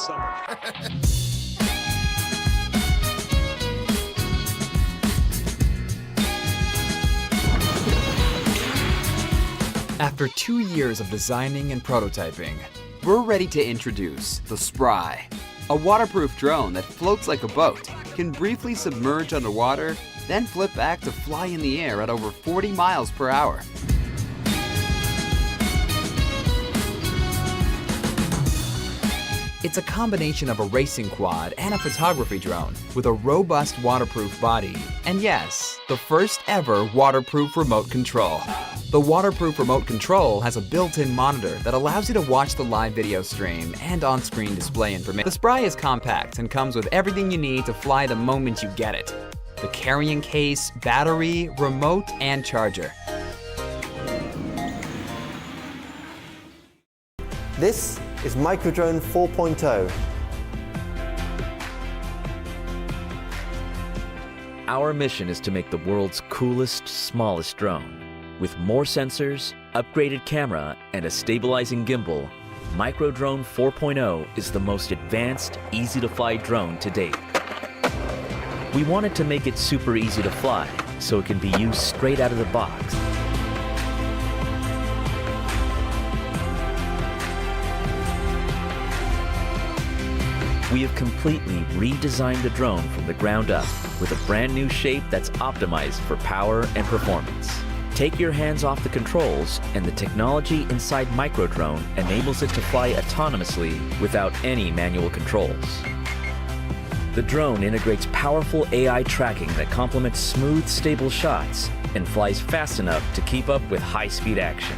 summer. After 2 years of designing and prototyping, we're ready to introduce the Spry, a waterproof drone that floats like a boat, can briefly submerge underwater, then flip back to fly in the air at over 40 miles per hour. It's a combination of a racing quad and a photography drone with a robust waterproof body, and yes, the first ever waterproof remote control. The waterproof remote control has a built-in monitor that allows you to watch the live video stream and on-screen display information. The Spry is compact and comes with everything you need to fly the moment you get it. The carrying case, battery, remote, and charger. This is Microdrone 4.0. Our mission is to make the world's coolest, smallest drone. With more sensors, upgraded camera, and a stabilizing gimbal, Microdrone 4.0 is the most advanced, easy-to-fly drone to date. We wanted to make it super easy to fly, so it can be used straight out of the box. We have completely redesigned the drone from the ground up with a brand new shape that's optimized for power and performance. Take your hands off the controls, and the technology inside Microdrone enables it to fly autonomously without any manual controls. The drone integrates powerful AI tracking that complements smooth, stable shots and flies fast enough to keep up with high-speed action.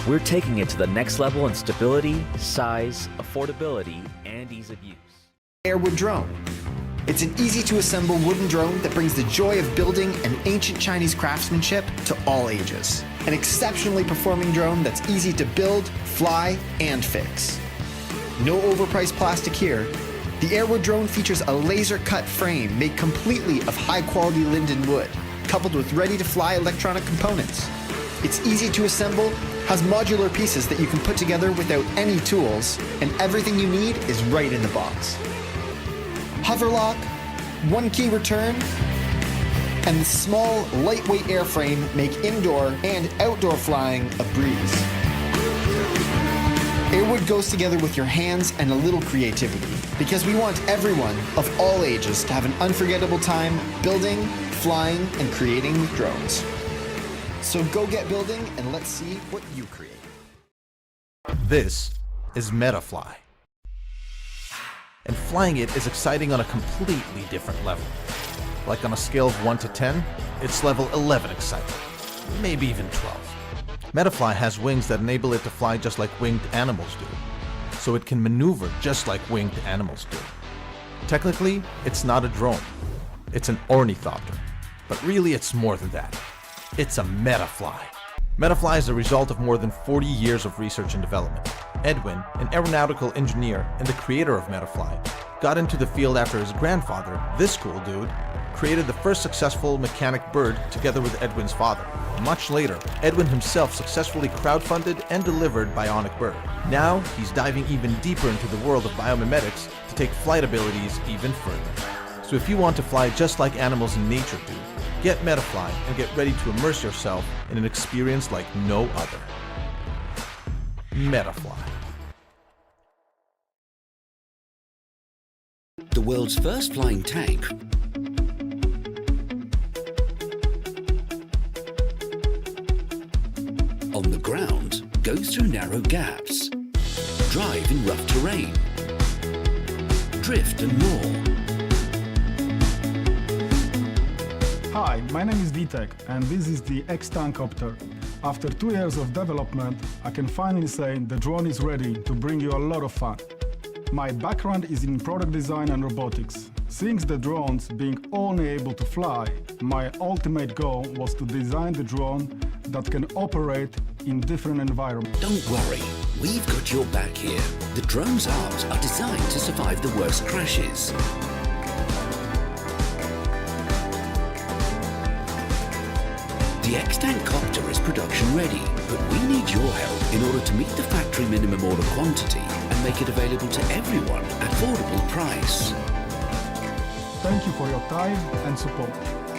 We're taking it to the next level in stability, size, affordability, and ease of use. Airwood drone. It's an easy-to-assemble wooden drone that brings the joy of building an ancient Chinese craftsmanship to all ages. An exceptionally performing drone that's easy to build, fly, and fix. No overpriced plastic here. The Airwood drone features a laser-cut frame made completely of high-quality linden wood, coupled with ready-to-fly electronic components. It's easy to assemble, has modular pieces that you can put together without any tools, and everything you need is right in the box. Hover lock, one key return, and the small, lightweight airframe make indoor and outdoor flying a breeze. Airwood goes together with your hands and a little creativity, because we want everyone of all ages to have an unforgettable time building, flying, and creating with drones. So go get building and let's see what you create. This is Metafly. And flying it is exciting on a completely different level. Like on a scale of 1 to 10, it's level 11 exciting, maybe even 12. Metafly has wings that enable it to fly just like winged animals do, so it can maneuver just like winged animals do. Technically, it's not a drone, it's an ornithopter, but really it's more than that. It's a Metafly. Metafly is the result of more than 40 years of research and development. Edwin, an aeronautical engineer and the creator of Metafly, got into the field after his grandfather, this cool dude, created the first successful mechanic bird together with Edwin's father. Much later, Edwin himself successfully crowdfunded and delivered Bionic Bird. Now, he's diving even deeper into the world of biomimetics to take flight abilities even further. So if you want to fly just like animals in nature do, get Metafly and get ready to immerse yourself in an experience like no other. Metafly. The world's first flying tank on the ground goes through narrow gaps, drive in rough terrain, drift and more. Hi, my name is Vitek and this is the quadcopter. After 2 years of development, I can finally say the drone is ready to bring you a lot of fun. My background is in product design and robotics. Since the drones being only able to fly, my ultimate goal was to design the drone that can operate in different environments. Don't worry, we've got your back here. The drone's arms are designed to survive the worst crashes. The quadcopter is production ready, but we need your help in order to meet the factory minimum order quantity and make it available to everyone at affordable price. Thank you for your time and support.